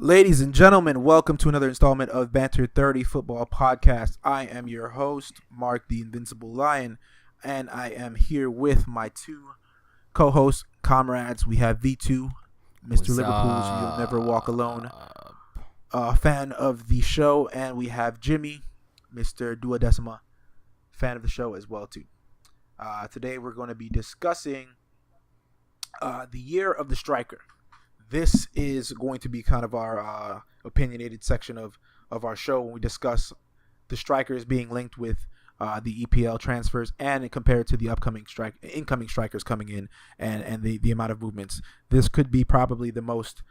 Ladies and gentlemen, welcome to another installment of Banter30 Football Podcast. I am your host, Marc the Invincible Lion, and I am here with my two co-hosts, comrades. We have Vitu, Mr. Liverpool's You'll Never Walk Alone, fan of the show, and we have Jimmy, Mr. Duodecima, fan of the show as well too. Today we're going to be discussing the year of the striker. This is going to be kind of our opinionated section of our show when we discuss the strikers being linked with the EPL transfers and compared to the incoming strikers coming in and the amount of movements. This could be probably the most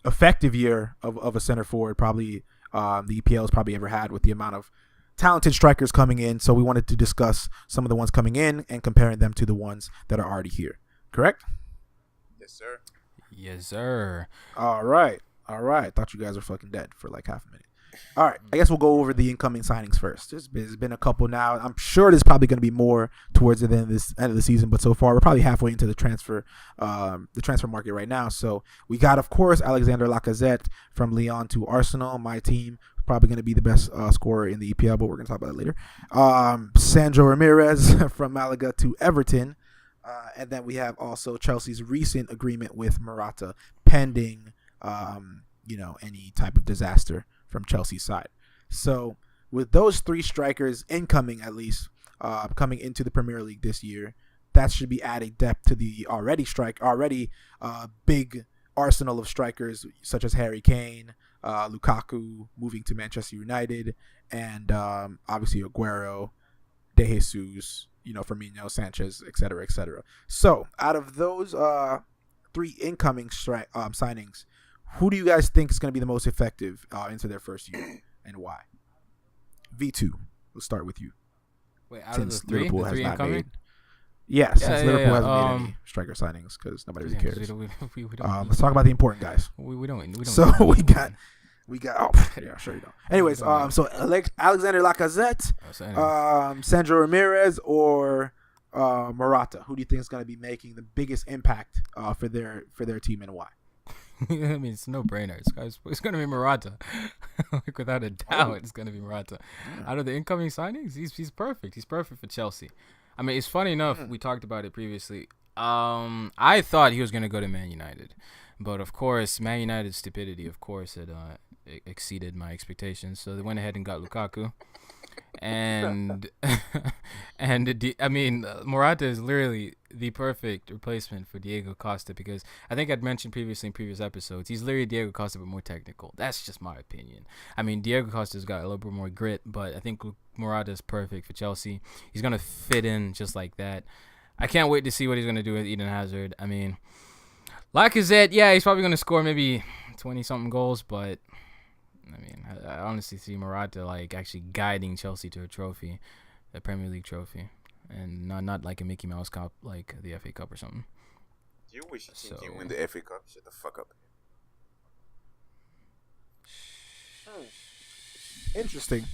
effective year of a center forward probably the EPL has probably ever had, with the amount of talented strikers coming in. So we wanted to discuss some of the ones coming in and comparing them to the ones that are already here. Correct? Yes, sir. Yes, sir. All right. I thought you guys were fucking dead for like half a minute. All right. I guess we'll go over the incoming signings first. There's been a couple now. I'm sure there's probably going to be more towards the end of the season, but so far we're probably halfway into the transfer market right now. So we got, of course, Alexander Lacazette from Lyon to Arsenal, my team. Probably going to be the best scorer in the EPL, but we're going to talk about that later. Sandro Ramirez from Malaga to Everton. And then we have also Chelsea's recent agreement with Morata pending, any type of disaster from Chelsea's side. So with those three strikers incoming, at least, coming into the Premier League this year, that should be adding depth to the already big arsenal of strikers such as Harry Kane, Lukaku moving to Manchester United, and obviously Aguero, De Jesus, Firmino, Sanchez, etc., etc. So, out of those three incoming signings, who do you guys think is going to be the most effective into their first year, and why? V2, we'll start with you. Wait, out since of the three incoming? Since Liverpool hasn't made any striker signings because nobody really cares. We don't, let's talk about the important guys. We don't. So we got. Oh, yeah, sure you don't. Anyways, so Alexander Lacazette, Sandro Ramirez, or Morata. Who do you think is going to be making the biggest impact for their team, and why? I mean, it's no brainer. It's going to be Morata. Like, without a doubt, it's going to be Morata. Out of the incoming signings, he's perfect. He's perfect for Chelsea. I mean, it's funny enough. We talked about it previously. I thought he was going to go to Man United. But, of course, Man United's stupidity, had exceeded my expectations. So they went ahead and got Lukaku. And, Morata is literally the perfect replacement for Diego Costa, because I think I'd mentioned previously in previous episodes, he's literally Diego Costa but more technical. That's just my opinion. I mean, Diego Costa's got a little bit more grit, but I think Morata is perfect for Chelsea. He's going to fit in just like that. I can't wait to see what he's going to do with Eden Hazard. I mean, Lacazette, yeah, he's probably going to score maybe 20-something goals, but I mean, I honestly see Morata like actually guiding Chelsea to a trophy, a Premier League trophy, and not like a Mickey Mouse Cup, like the FA Cup or something. Do you wish you can win the FA Cup? Shut the fuck up. Interesting.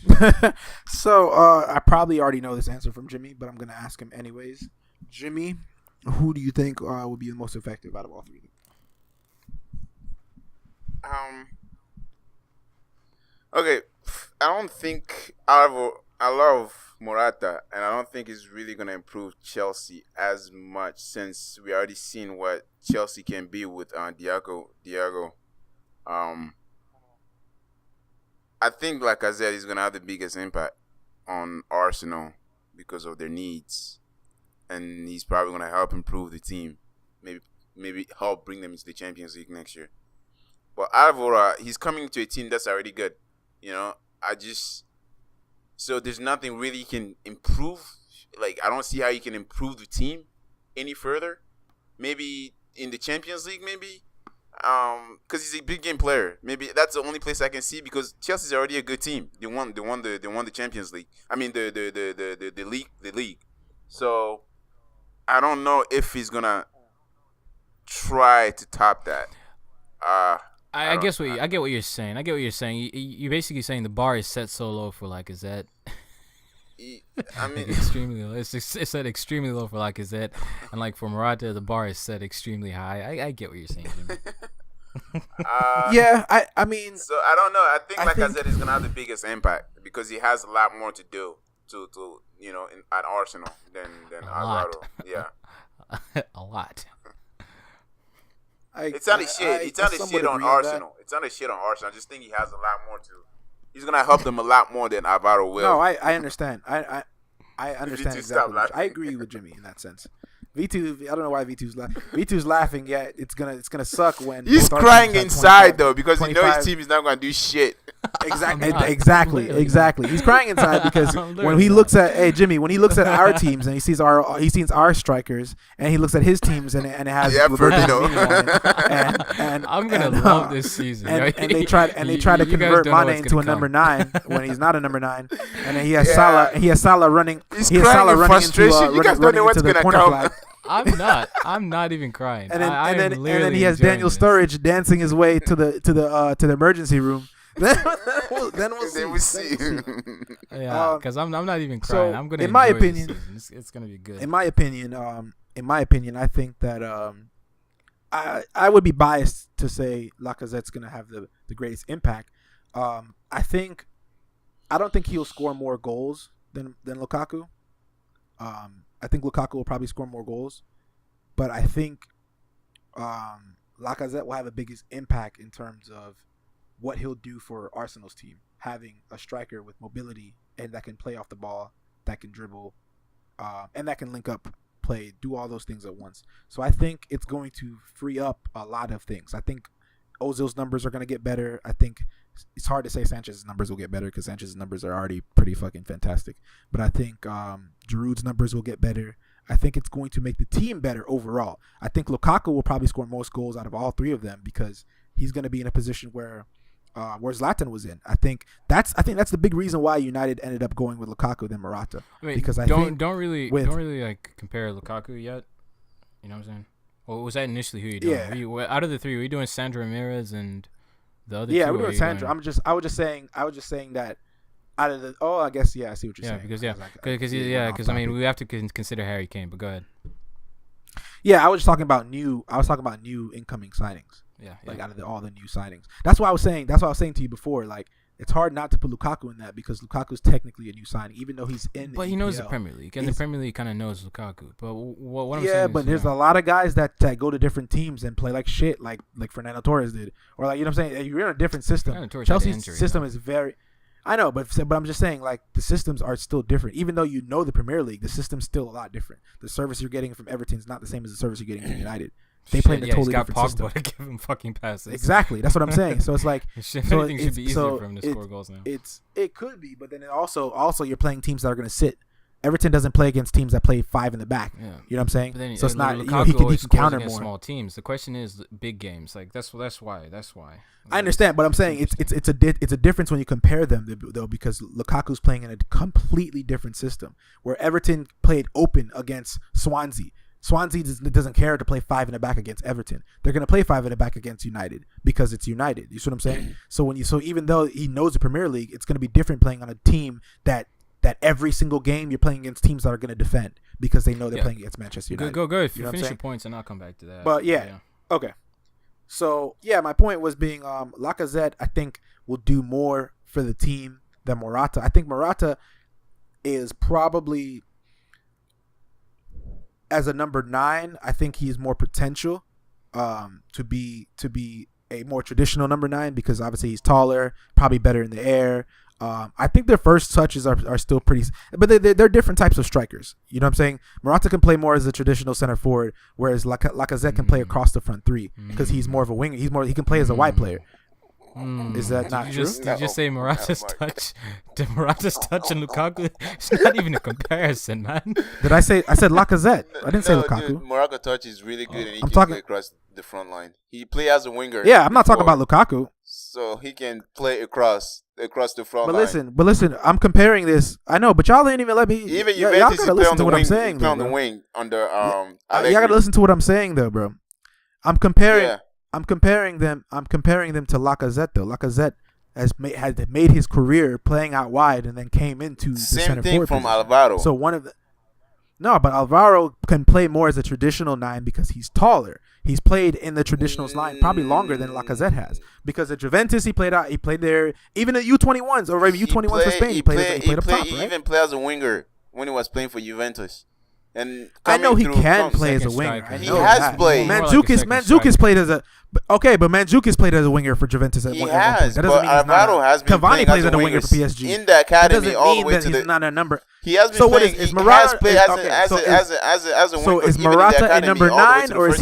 So I probably already know this answer from Jimmy, but I'm going to ask him anyways. Jimmy, who do you think will be the most effective out of all three? Okay, I don't think I love Morata, and I don't think it's really gonna improve Chelsea as much, since we already seen what Chelsea can be with Diego. I think, like I said, he's gonna have the biggest impact on Arsenal because of their needs, and he's probably gonna help improve the team, maybe help bring them into the Champions League next year. But Alvaro, he's coming to a team that's already good. So there's nothing really he can improve. Like, I don't see how he can improve the team any further. Maybe in the Champions League, because he's a big game player. Maybe that's the only place I can see, because Chelsea's already a good team. They won the Champions League. I mean the league. So I don't know if he's gonna try to top that. I get what you're saying. You're basically saying the bar is set so low for Lacazette. I mean, extremely low. It's set extremely low for Lacazette, and like for Morata, the bar is set extremely high. I get what you're saying, Jimmy. Yeah, I mean, So I don't know. I think I think- Lacazette is gonna have the biggest impact because he has a lot more to do to at Arsenal than A lot. Alvaro. Yeah, A lot. it's not a shit. It's not a somewhat shit on agree that. Arsenal. It's not a shit on Arsenal. I just think he has a lot more to. He's gonna help them a lot more than Alvaro will. No, I understand. I understand V2 exactly. stop laughing. I agree with Jimmy in that sense. V2, I don't know why V2's laughing. Yeah, it's gonna suck when He's both our crying teams have inside 25 though because he knows 25 his team is not gonna do shit. Exactly, I'm not. exactly, I'm literally exactly. He's crying inside because I'm when literally he not. looks at Jimmy, when he looks at our teams and he sees our strikers and he looks at his teams and it has Yeah, Roberto Firmino. Firmino on it, and I'm gonna and, love this season. And, yo. and they try to You convert guys don't know Mane what's into gonna a number come. 9 when he's not a number 9, and then he has Yeah. Salah. He has Salah running. He's he has crying Salah in running into frustration. You guys don't know what's the gonna corner come. flag. I'm not even crying. And then I and am then literally he has enjoying Daniel this. Sturridge dancing his way to the emergency room. then we'll see. Then we see. Yeah, Um, because I'm not even so, crying. I'm gonna. in my enjoy this opinion- season. It's gonna be good. In my opinion, I think that I would be biased to say Lacazette's gonna have the greatest impact. I don't think he'll score more goals than Lukaku. I think Lukaku will probably score more goals, but I think Lacazette will have the biggest impact in terms of what he'll do for Arsenal's team, having a striker with mobility and that can play off the ball, that can dribble, and that can link up play, do all those things at once. So I think it's going to free up a lot of things. I think Ozil's numbers are going to get better. I think it's hard to say Sanchez's numbers will get better because Sanchez's numbers are already pretty fucking fantastic. But I think Giroud's numbers will get better. I think it's going to make the team better overall. I think Lukaku will probably score most goals out of all three of them because he's going to be in a position where Zlatan was in. I think that's the big reason why United ended up going with Lukaku than Morata. I mean, because I don't think really like compare Lukaku yet. You know what I'm saying? Well, was that initially who you doing? Yeah. Out of the three, were you doing Sandro Ramirez and the other? Yeah, two, we're or doing you Sandro. going- I was just saying that out of the I guess I see what you're saying. Because Because I mean we have to consider Harry Kane. But go ahead. Yeah, I was talking about new incoming signings. Yeah. Like out of all the new signings. That's why I was saying to you before. Like it's hard not to put Lukaku in that because Lukaku's technically a new signing, even though he's in. But he knows the EPL. Premier League, and the Premier League kind of knows Lukaku. But what I'm saying Yeah, is, but there's a lot of guys that go to different teams and play like shit, like Fernando Torres did, or like you know what I'm saying. You're in a different system. Fernando Torres had Chelsea's injury, system though. is very. I know, but I'm just saying like the systems are still different. Even though you know the Premier League, the system's still a lot different. The service you're getting from Everton is not the same as the service you're getting from United. They play in a totally he's got different system. Pogba to give him fucking passes. Exactly, that's what I'm saying. So it's like Anything should be easier for him to score goals now. it could be, but then it also you're playing teams that are going to sit. Everton doesn't play against teams that play 5 in the back. Yeah. You know what I'm saying? But then, So it's not Lukaku he can always scores counter against more. small teams. The question is big games. Like that's why. I understand, but I'm saying it's a difference when you compare them though because Lukaku's playing in a completely different system where Everton played open against Swansea. Swansea doesn't care to play 5 in the back against Everton. They're going to play 5 in the back against United because it's United. You see what I'm saying? So even though he knows the Premier League, it's going to be different playing on a team that every single game you're playing against teams that are going to defend because they know they're playing against Manchester United. Go. If You know what I'm finish your saying? points, and I'll come back to that. But yeah. Okay. So yeah, my point was being Lacazette I think will do more for the team than Morata. I think Morata is probably as a number 9, I think he's more potential to be a more traditional number 9 because obviously he's taller, probably better in the air. I think their first touches are still pretty, but they're different types of strikers. You know what I'm saying? Morata can play more as a traditional center forward, whereas Lacazette can play across the front three because he's more of a winger. He can play as a wide player. Is that not true? Did you just say Morata's touch? Did Morata's touch and Lukaku? It's not even a comparison, man. Did I say? I said Lacazette. I didn't say Lukaku. Dude, Morata touch is really good, and he I'm can talking- play across the front line. He play as a winger. Yeah, I'm not talking before, about Lukaku. So he can play across the front But line. listen, I'm comparing this. I know, but y'all didn't even let me. Even y'all Juventus, gotta he play listen on to the what wing. I'm saying. He play on though, the bro. wing under Y'all Allegri. gotta listen to what I'm saying, though, bro. I'm comparing. Yeah. I'm comparing them to Lacazette, though. Lacazette has made his career playing out wide and then came into the Same center thing forward from position. Alvaro. So but Alvaro can play more as a traditional 9 because he's taller. He's played in the traditional line probably longer than Lacazette has, because at Juventus he played there. Even at U21s or maybe U21s for Spain, he played up top, right? He even played as a winger when he was playing for Juventus. And I know he can play as a winger. He has played. Mandzukic played as a but Mandzukic played as a winger for Juventus at one point. That doesn't mean Alvaro has been Cavani plays as as a winger for PSG in the academy all the way to he's not a number. He has been so playing. Is Morata as a winger. So is Morata a number 9 or is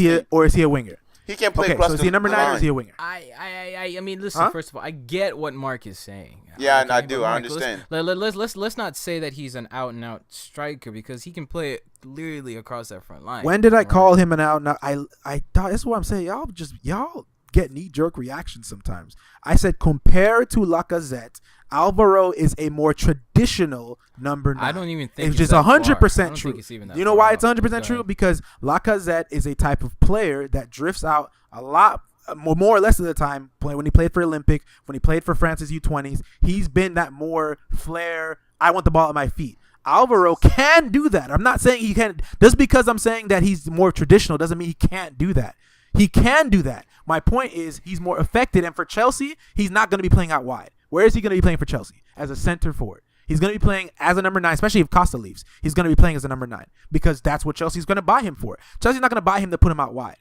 he a winger? He can play. Okay, so is he a number 9 or is he a winger? I mean, listen. First of all, I get what Mark is saying. Yeah, okay, I do. Mark, I understand. Let's not say that he's an out and out striker, because he can play literally across that front line. When did I call him an out and out? I thought that's what I'm saying. Y'all get knee jerk reactions sometimes. I said compared to Lacazette, Alvaro is a more traditional number 9. I don't even think it's just 100% true. You know why it's 100% true? Because Lacazette is a type of player that drifts out a lot, more or less of the time. When he played for Olympic, when he played for France's U20s, he's been that more flair. I want the ball at my feet. Alvaro can do that. I'm not saying he can't. Just because I'm saying that he's more traditional doesn't mean he can't do that. He can do that. My point is he's more effective. And for Chelsea, he's not going to be playing out wide. Where is he going to be playing for Chelsea? As a center forward. He's going to be playing as a number 9, especially if Costa leaves. He's going to be playing as a number 9 because that's what Chelsea's going to buy him for. Chelsea's not going to buy him to put him out wide.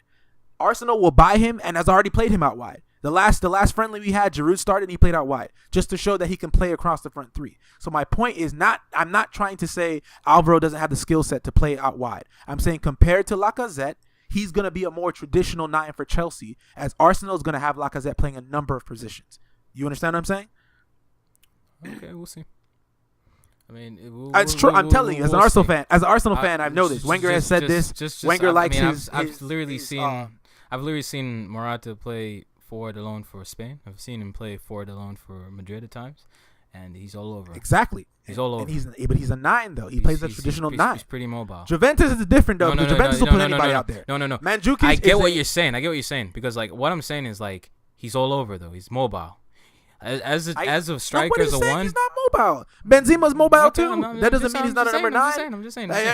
Arsenal will buy him and has already played him out wide. The last friendly we had, Giroud started and he played out wide just to show that he can play across the front 3. So my point is I'm not trying to say Alvaro doesn't have the skill set to play out wide. I'm saying compared to Lacazette, he's going to be a more traditional 9 for Chelsea, as Arsenal is going to have Lacazette playing a number of positions. You understand what I'm saying? Okay, we'll see. I mean, it's true. I'm telling you, as an Arsenal fan, I've noticed. Wenger has said this. Wenger likes his. I've literally seen Morata play forward alone for Spain. I've seen him play forward alone for Madrid at times, and he's all over. Exactly. He's all over. But he's a 9 though. He plays a traditional 9. He's pretty mobile. Juventus is different though. Juventus will put anybody out there. No. Mandzukic. I get what you're saying. Because like what I'm saying is like he's all over though. He's mobile. As a striker, as a 1, he's not mobile. Benzema's mobile too. That doesn't mean he's not a number 9. I'm just saying. I'm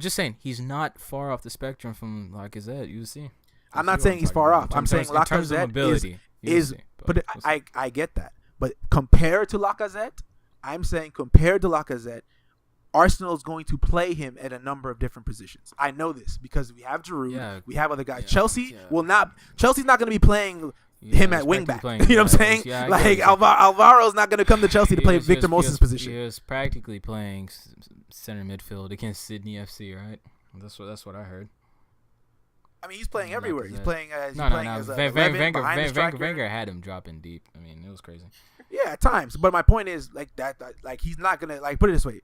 just saying he's not far off the spectrum from Lacazette. You see. I'm not saying he's far off. I'm saying Lacazette is. But I get that. But compared to Lacazette, I'm saying compared to Lacazette, Arsenal is going to play him at a number of different positions. I know this because we have Giroud, we have other guys. Chelsea's not going to be playing him at wingback. You know what I'm saying? Like Alvaro's not going to come to Chelsea to play Victor Moses' position. He was practically playing center midfield against Sydney FC, right? That's what I heard. I mean, he's playing everywhere. He's playing as Wenger had him dropping deep. I mean, it was crazy. Yeah, at times. But my point is like that. Like he's not gonna put it this way.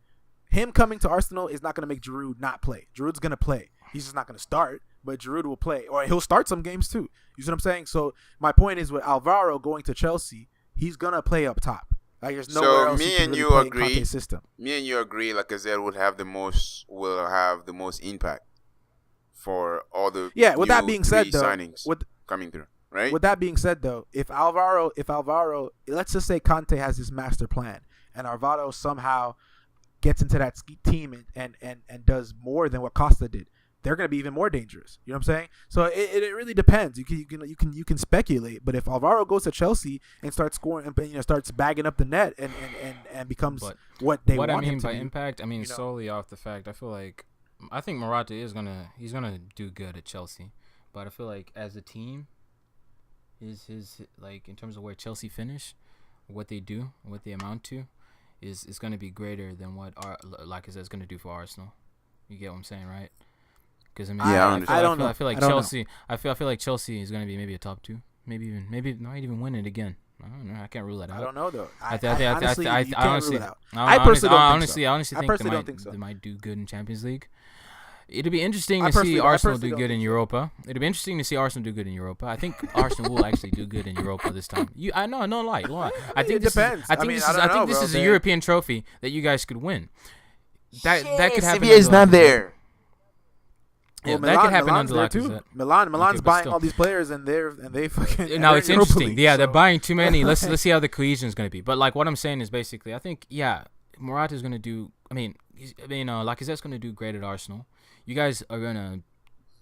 Him coming to Arsenal is not gonna make Giroud not play. Giroud's gonna play. He's just not gonna start, but Giroud will play, or he'll start some games too. You see what I'm saying? So my point is with Alvaro going to Chelsea, he's gonna play up top. Like there's nowhere else he can really play in Conte's system. Me and you agree. Lacazette will have the most impact for all the with that being said though, signings coming through, right? With that being said though, if Alvaro, let's just say Conte has this master plan and Alvaro somehow gets into that team and does more than what Costa did, they're going to be even more dangerous. You know what I'm saying? So it really depends. You can speculate, but if Alvaro goes to Chelsea and starts scoring and starts bagging up the net and becomes what they want him to be. What I mean by impact, I mean solely off the fact I think Morata he's gonna do good at Chelsea, but I feel like as a team, his like in terms of where Chelsea finish, what they do, what they amount to, is gonna be greater than what Lacazette's gonna do for Arsenal. You get what I'm saying, right? Because I mean, I don't know. I feel like Chelsea. I feel like Chelsea is gonna be maybe a top 2, maybe might even win it again. I don't know. I can't rule that out. I don't know though. I honestly think they might do good in Champions League. It'd be interesting to see Arsenal do good in Europa. It'd be interesting to see Arsenal do good in Europa. I think Arsenal will actually do good in Europa this time. I know, no lie. I think it depends. I think this is a European trophy that you guys could win. That could happen. CBA is not there. Yeah, that could happen under Lacazette. Milan's buying all these players and they fucking. Now it's interesting. They're buying too many. Let's see how the cohesion is going to be. But like what I'm saying is basically, I think Morata is going to do. Lacazette's going to do great at Arsenal. you guys are gonna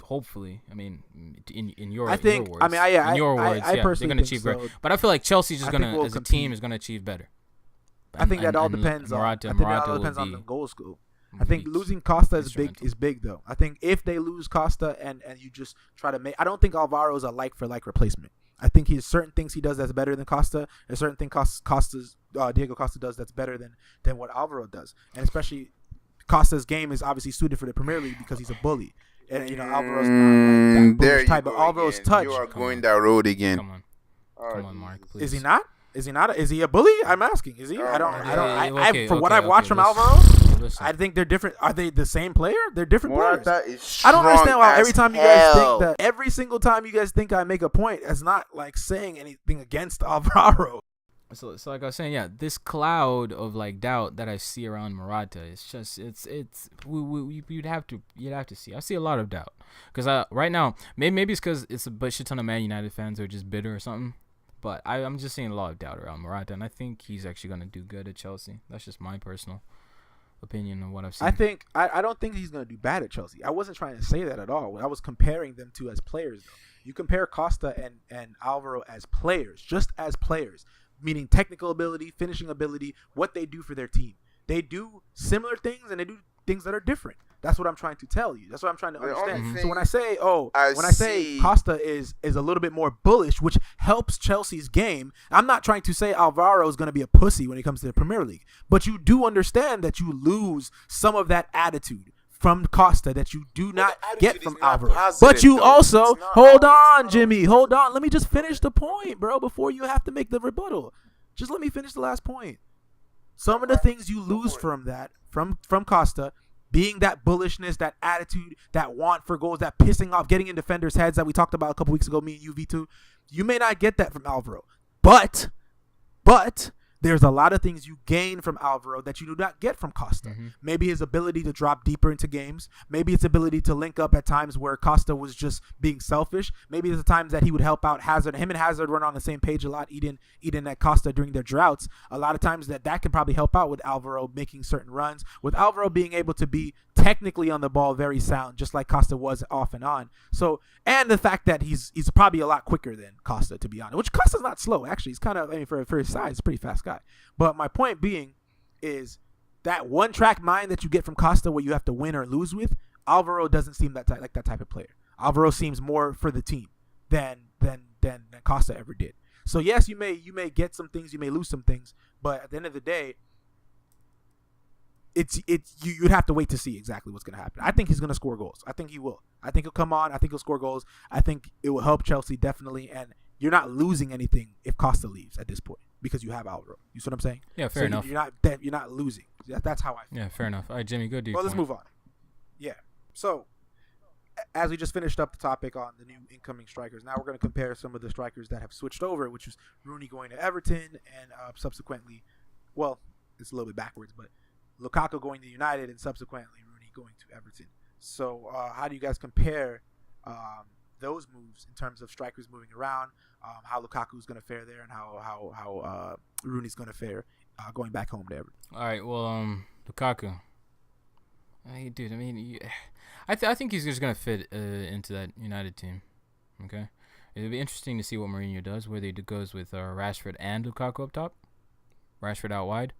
hopefully. I mean, in your I think. your I words, mean, yeah. in your I words, yeah, they're personally gonna think achieve so. great. But I feel like Chelsea's just I think gonna, we'll as a team, compete. is gonna achieve better. I think that all And depends on. I Morata think that all will depends on be. the goal scope. I will think be losing Costa instrumental. is big though. I think if they lose Costa and you just try to make, I don't think Alvaro is a like for like replacement. I think he has certain things he does that's better than Costa, and certain things Diego Costa does that's better than what Alvaro does, and especially Costa's game is obviously suited for the Premier League because he's a bully, and Alvaro's not like that There bullish you type. go But Alvaro's again. touch. You are Come going on. that road again. Come on, Mark. Please. Is he not? Is he not? Is he a bully? I'm asking. Is he? Oh I don't. my I don't. God. Okay, from what okay, I've watched okay, from listen. Alvaro, Listen. I think they're different. Are they the same player? They're different players. Morata is I don't understand why strong every as time you guys hell. think that every single time you guys think I make a point, it's not like saying anything against Alvaro. So like I was saying, yeah, this cloud of like doubt that I see around Morata, it's just you'd have to see. I see a lot of doubt because right now maybe it's because it's a shit ton of Man United fans who are just bitter or something, but I'm just seeing a lot of doubt around Morata, and I think he's actually gonna do good at Chelsea. That's just my personal opinion of what I've seen. I think I don't think he's going to do bad at Chelsea. I wasn't trying to say that at all. I was comparing them two as players. Though you compare Costa and Alvaro as players, just as players. Meaning technical ability, finishing ability, what they do for their team. They do similar things and they do things that are different. That's what I'm trying to tell you. That's what I'm trying to understand. So when I say, Costa is a little bit more bullish, which helps Chelsea's game, I'm not trying to say Alvaro is going to be a pussy when it comes to the Premier League. But you do understand that you lose some of that attitude from Costa that you do not get from Alvaro. But you also, hold on, Jimmy. Hold on. Let me just finish the point, bro, before you have to make the rebuttal. Just let me finish the last point. Some of the things you lose from that, from Costa, being that bullishness, that attitude, that want for goals, that pissing off, getting in defenders' heads that we talked about a couple weeks ago, me and you, V2, you may not get that from Alvaro. But there's a lot of things you gain from Alvaro that you do not get from Costa. Mm-hmm. Maybe his ability to drop deeper into games. Maybe his ability to link up at times where Costa was just being selfish. Maybe there's the times that he would help out Hazard. Him and Hazard run on the same page a lot, Eden at Costa during their droughts. A lot of times that can probably help out with Alvaro making certain runs. With Alvaro being able to be technically on the ball very sound, just like Costa was off and on. So, and the fact that he's probably a lot quicker than Costa, to be honest. Which Costa's not slow, actually. He's kind of, for his size, he's a pretty fast guy. But my point being is that one-track mind that you get from Costa where you have to win or lose with, Alvaro doesn't seem like that type of player. Alvaro seems more for the team than Costa ever did. So yes, you may get some things, you may lose some things, but at the end of the day, you'd have to wait to see exactly what's going to happen. I think he's going to score goals. I think he will. I think he'll come on. I think he'll score goals. I think it will help Chelsea definitely, and you're not losing anything if Costa leaves at this point because you have Alvaro. You see what I'm saying? Yeah, fair enough. You're not losing. That's how I feel. Yeah, fair enough. All right, Jimmy, good. Well, let's move on. Yeah. So, as we just finished up the topic on the new incoming strikers, now we're going to compare some of the strikers that have switched over, which was Rooney going to Everton and subsequently, well, it's a little bit backwards, but Lukaku going to United and subsequently Rooney going to Everton. So how do you guys compare those moves in terms of strikers moving around, how Lukaku's going to fare there, and how Rooney's going to fare going back home to Everton? All right, well, Lukaku. Hey, dude, I mean, I think he's just going to fit into that United team. Okay? It'll be interesting to see what Mourinho does, whether he goes with Rashford and Lukaku up top, Rashford out wide.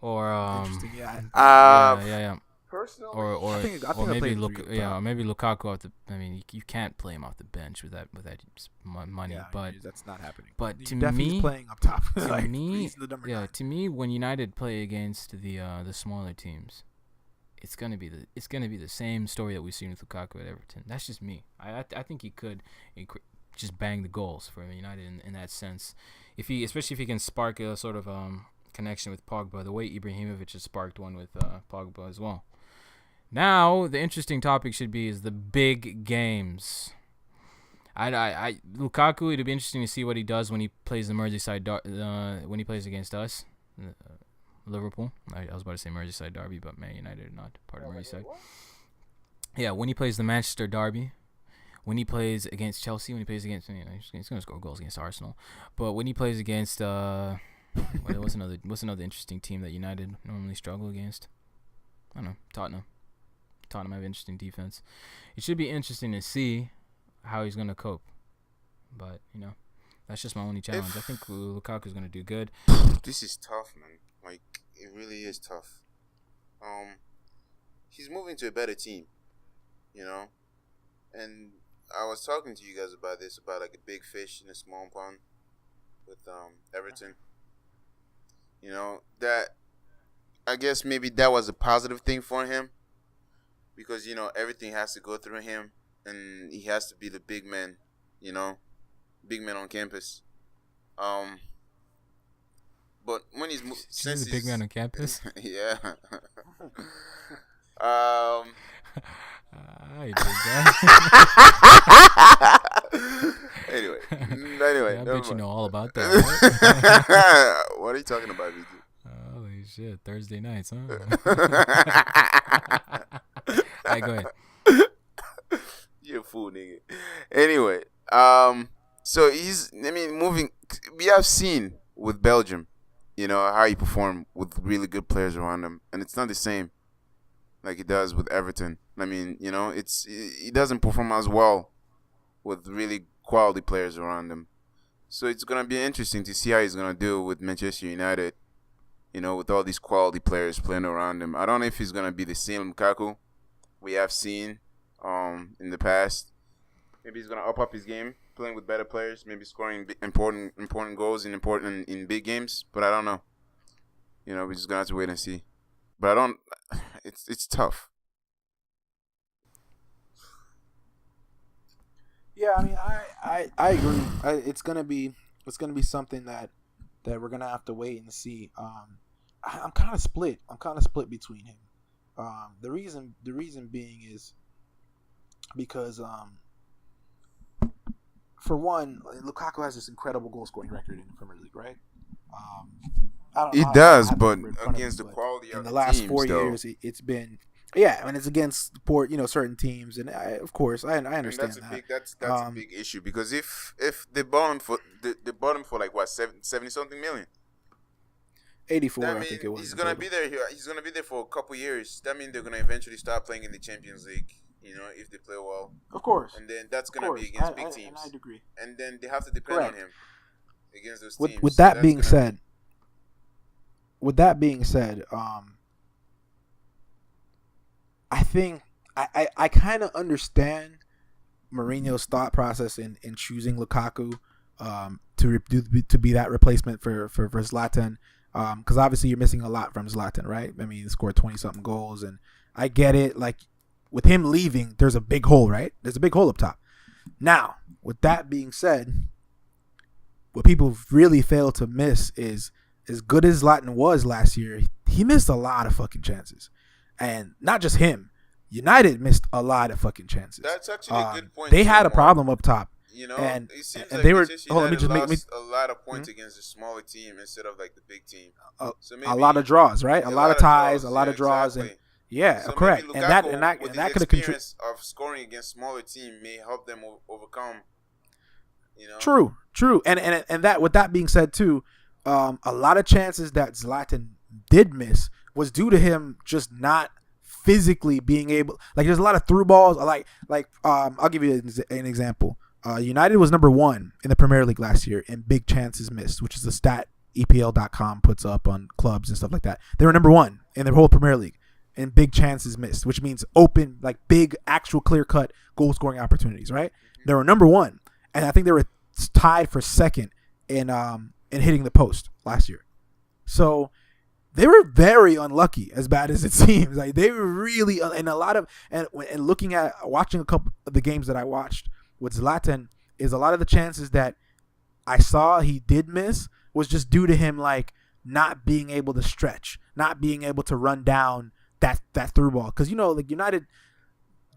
Or interesting, yeah. Yeah. Personally, Or I think maybe maybe Lukaku off the. I mean, you can't play him off the bench with that money. Yeah, but that's not happening. But to definitely me, playing up top. to me, he's the number 9. to me, when United play against the smaller teams, it's gonna be the same story that we've seen with Lukaku at Everton. That's just me. I think he could just bang the goals for United in that sense. Especially if he can spark a sort of connection with Pogba, the way Ibrahimovic has sparked one with Pogba as well. Now the interesting topic should be is the big games. Lukaku, it'll be interesting to see what he does when he plays the Merseyside when he plays against us, Liverpool. I was about to say Merseyside derby, but Man United are not part of Merseyside. Yeah, when he plays the Manchester derby, when he plays against Chelsea, when he plays against, he's gonna score goals against Arsenal. But when he plays against what's another interesting team that United normally struggle against? I don't know, Tottenham. Tottenham have interesting defense. It should be interesting to see how he's going to cope. But, that's just my only challenge. I think Lukaku's going to do good. This is tough, man. Like, it really is tough. He's moving to a better team, And I was talking to you guys about this, about like a big fish in a small pond with Everton. That I guess maybe that was a positive thing for him because everything has to go through him and he has to be the big man, big man on campus. But when he's since he's the big man on campus, yeah. I did that. Anyway, I bet you know all about that. Right? What are you talking about, Vitu? Holy shit, Thursday nights, huh? Alright, go ahead. You're a fool, nigga. Anyway, so moving. We have seen with Belgium, how he performed with really good players around him, and it's not the same like he does with Everton. He doesn't perform as well with really quality players around him. So it's gonna be interesting to see how he's gonna do with Manchester United. With all these quality players playing around him. I don't know if he's gonna be the same Lukaku we have seen in the past. Maybe he's gonna up his game, playing with better players, maybe scoring important goals in big games. But I don't know. We're just gonna have to wait and see. But I don't. It's tough. Yeah, I mean, I agree. It's gonna be something that we're gonna have to wait and see. I'm kind of split. Between him. The reason being is because for one, Lukaku has this incredible goal scoring record in the Premier League, right? He does, but against the quality of the last teams, 4 years, it's been. Yeah, I mean, it's against certain teams, and of course, I understand that's a big issue because if the bottom for like what 70 something million, 84, I think it was. He's gonna be there. He's gonna be there for a couple years. That means they're gonna eventually start playing in the Champions League. If they play well, of course, and then that's gonna be against big teams. And I'd agree. And then they have to depend on him against those teams. With that being said, I think I kind of understand Mourinho's thought process in choosing Lukaku to be that replacement for Zlatan, because obviously you're missing a lot from Zlatan, right? I mean, he scored 20-something goals, and I get it. Like, with him leaving, there's a big hole, right? There's a big hole up top. Now, with that being said, what people really fail to miss is, as good as Zlatan was last year, he missed a lot of fucking chances. And not just him. United missed a lot of fucking chances. That's actually a good point. They had a problem up top. And it seems like they were. Let me just make a lot of points against a smaller team instead of like the big team. So a lot of draws, right? A lot of ties, a lot of draws, exactly. And so correct. Lukaku, and that could have contributed. Of scoring against smaller team may help them overcome. True. And that, with that being said too, a lot of chances that Zlatan did miss was due to him just not physically being able. Like, there's a lot of through balls. I'll give you an example. United was number 1 in the Premier League last year in big chances missed, which is a stat EPL.com puts up on clubs and stuff like that. They were number 1 in the whole Premier League in big chances missed, which means open, like big, actual clear-cut goal-scoring opportunities, right? They were number 1, and I think they were tied for second in hitting the post last year. So they were very unlucky, as bad as it seems. Like, they were really, and a lot of, and watching a couple of the games that I watched with Zlatan, is a lot of the chances that I saw he did miss was just due to him, like, not being able to stretch, not being able to run down that through ball. Because, like, United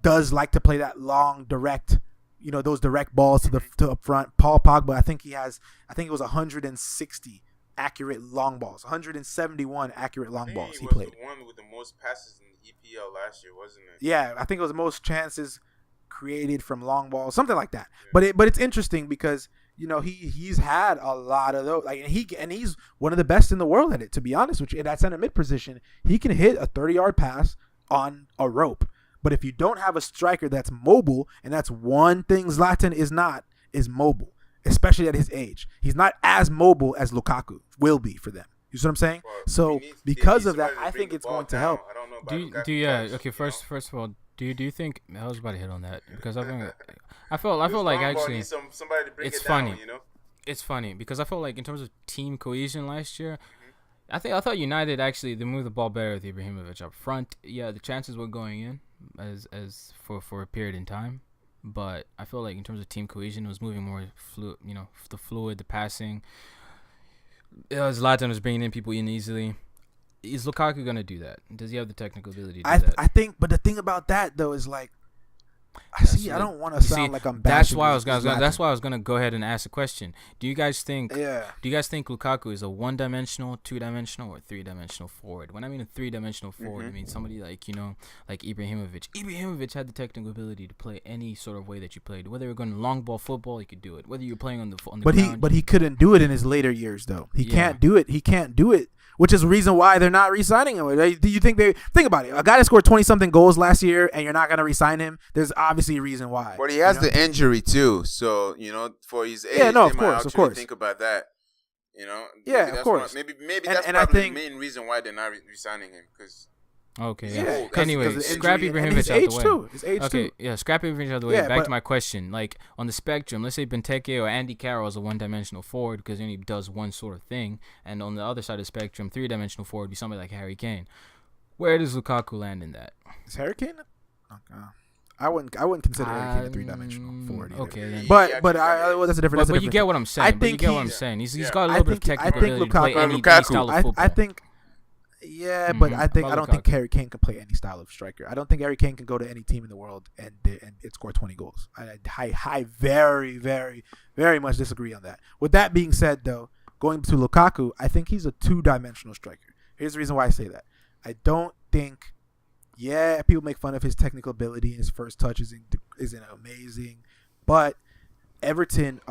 does like to play that long, direct, those direct balls to up front. Paul Pogba, I think it was 160 accurate long balls, 171 accurate long balls he played. The one with the most passes in the EPL last year, wasn't it? Yeah, I think it was the most chances created from long balls, something like that. Yeah. But it's interesting because he's had a lot of those, like, and he's one of the best in the world at it. To be honest with you, in that center mid position, he can hit a 30-yard pass on a rope. But if you don't have a striker that's mobile, and that's one thing Zlatan is mobile, especially at his age. He's not as mobile as Lukaku will be for them. You see what I'm saying? Well, so because of that, I think it's going to help. I don't know about Do Lukaku okay. touch, First of all, do you think I was about to hit on that because I felt like actually somebody to bring it's it down, funny. you know? It's funny because I felt like in terms of team cohesion last year, I thought United actually they moved the ball better with Ibrahimovic up front. Yeah, the chances were going in as for a period in time, but I feel like in terms of team cohesion, it was moving more fluid. You know, the fluid, the passing. Zlatan was bringing in people in easily. Is Lukaku gonna do that? Does he have the technical ability to do that? I think, but the thing about that though is like, I don't want to sound like I'm bashing. That's why I was gonna go ahead and ask a question. Do you guys think? Yeah. Do you guys think Lukaku is a one-dimensional, two-dimensional, or three-dimensional forward? When I mean a three-dimensional forward, I mean somebody like like Ibrahimovic. Ibrahimovic had the technical ability to play any sort of way that you played. Whether you're going long ball football, he could do it. Whether you're playing on the ground, he couldn't do it in his later years though. He can't do it. He can't do it. Which is the reason why they're not re-signing him. Do you think think about it? A guy that scored 20-something goals last year and you're not going to re-sign him, there's obviously a reason why. But he has the injury too. So, for his age, of course. think about that. Yeah, of course. Maybe that's probably the main reason why they're not re-signing him. Because okay, yeah. Yeah. Anyway, scrap Ibrahimovic out the way. Too. His age okay, too. Yeah, scrap Ibrahimovic out the way. Yeah, Back to my question. Like, on the spectrum, let's say Benteke or Andy Carroll is a one-dimensional forward because he only does one sort of thing. And on the other side of the spectrum, three-dimensional forward would be somebody like Harry Kane. Where does Lukaku land in that? Is Harry Kane? Okay. I wouldn't consider Harry Kane a three-dimensional forward either. Okay, then. But that's a different. But you get what I'm saying. He's got a little bit of technical ability to play any style of football. I think. Yeah, but I don't think Harry Kane can play any style of striker. I don't think Harry Kane can go to any team in the world and score 20 goals. I very, very, very much disagree on that. With that being said, though, going to Lukaku, I think he's a two-dimensional striker. Here's the reason why I say that. I don't think. Yeah, people make fun of his technical ability and his first touch isn't amazing, but Everton,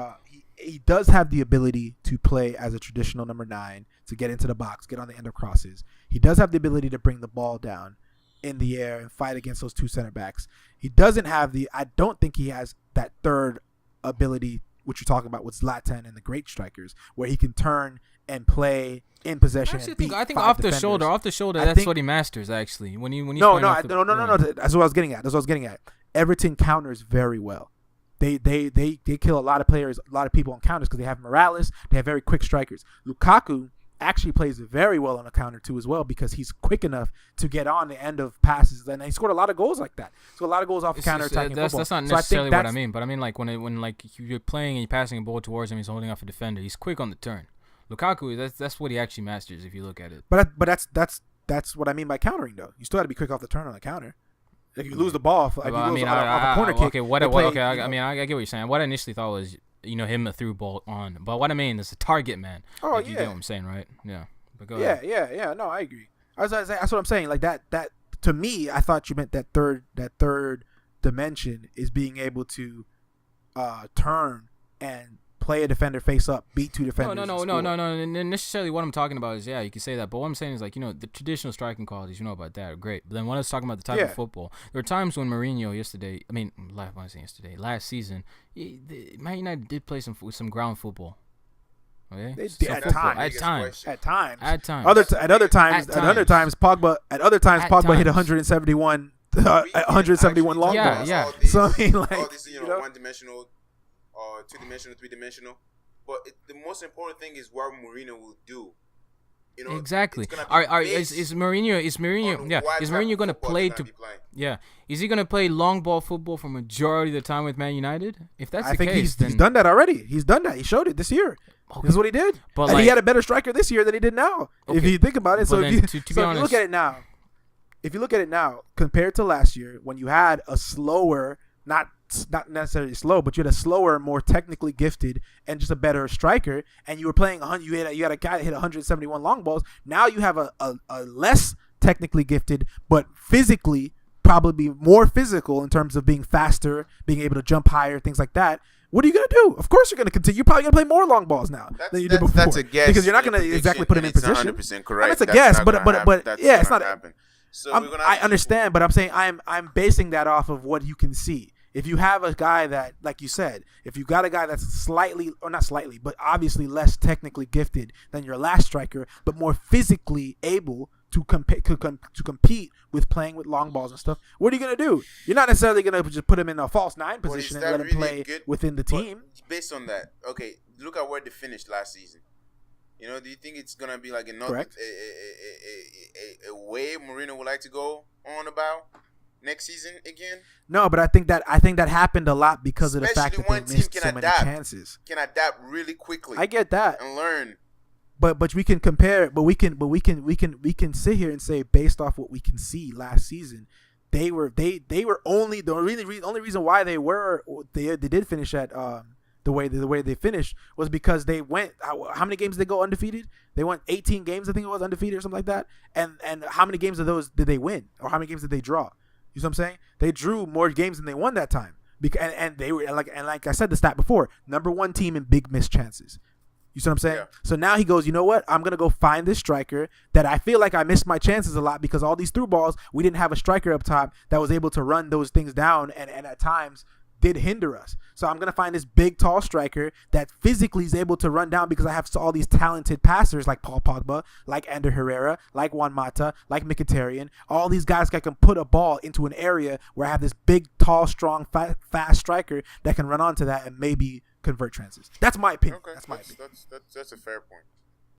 he does have the ability to play as a traditional number 9, to get into the box, get on the end of crosses. He does have the ability to bring the ball down in the air and fight against those two center backs. He doesn't have I don't think he has that third ability, which you're talking about with Zlatan and the great strikers, where he can turn and play in possession. I think off the shoulder, that's what he masters actually. When he's no. That's what I was getting at. Everton counters very well. They kill a lot of players, a lot of people on counters because they have Morales. They have very quick strikers. Lukaku actually plays very well on a counter too as well because he's quick enough to get on the end of passes, and he scored a lot of goals like that. So a lot of goals off counter-attacking football. That's not necessarily what I mean, but I mean like when like you're playing and you're passing a ball towards him, he's holding off a defender. He's quick on the turn. Lukaku, that's what he actually masters if you look at it. But that's what I mean by countering though. You still have to be quick off the turn on the counter. If you lose the ball, off a corner kick. Okay, I get what you're saying. What I initially thought was, him a through ball on. But what I mean is a target man. Oh, like, you get what I'm saying, right? Yeah. But go ahead. Yeah. Yeah. No, I agree. That's what I'm saying. Like that to me, I thought you meant that third dimension is being able to turn and play a defender face up, beat two defenders. No. Necessarily what I'm talking about is, you can say that. But what I'm saying is, like, the traditional striking qualities, about that are great. But then when I was talking about the type of football, there were times when Mourinho last season, Man United did play some ground football. Okay? They did at times. At times. At other times, Pogba hit 171 long balls. Yeah. So I mean, like, all this, one-dimensional, two-dimensional, three-dimensional. But the most important thing is what Mourinho will do. Exactly. Is Mourinho going to play to? Yeah. Is he going to play long ball football for majority of the time with Man United? If that's the case, he's done that already. He's done that. He showed it this year. Okay. This is what he did. But he had a better striker this year than he did now. Okay. If you think about it, so if you look at it now, compared to last year when you had a slower, not necessarily slow, but you had a slower, more technically gifted, and just a better striker, and you were playing you had a guy that hit 171 long balls. Now you have a less technically gifted, but physically probably more physical in terms of being faster, being able to jump higher, things like that. What are you going to do? Of course you're going to continue. You're probably going to play more long balls now than you did before. That's a guess. Because you're not going to exactly put him in position. 100% correct. It's a guess, but yeah, it's not. So we're gonna. I understand, but I'm saying I'm basing that off of what you can see. If you have a guy that, like you said, if you got a guy that's slightly, or not slightly, but obviously less technically gifted than your last striker, but more physically able to compete with playing with long balls and stuff, what are you gonna do? You're not necessarily gonna just put him in a false nine position and let him play within the team. Based on that, okay, look at where they finished last season. You know, do you think it's gonna be like another a way Mourinho would like to go on about next season again? No, but I think that happened a lot because of the fact that they missed so many chances. Can adapt really quickly. I get that and learn. But we can compare. But we can sit here and say, based off what we can see last season, they were only the only reason why they did finish at the way they finished was because they went. How many games did they go undefeated? They went 18 games, I think it was, undefeated or something like that. And how many games of those did they win, or how many games did they draw? You know what I'm saying? They drew more games than they won that time. And they were like I said the stat before, number one team in big missed chances. You see what I'm saying? Yeah. So now he goes, you know what? I'm going to go find this striker that I feel like I missed my chances a lot because all these through balls, we didn't have a striker up top that was able to run those things down and at times did hinder us. So I'm going to find this big, tall striker that physically is able to run down because I have all these talented passers like Paul Pogba, like Ander Herrera, like Juan Mata, like Mkhitaryan. All these guys that can put a ball into an area where I have this big, tall, strong, fast striker that can run onto that and maybe convert chances. That's my opinion. Okay. That's my opinion. That's a fair point.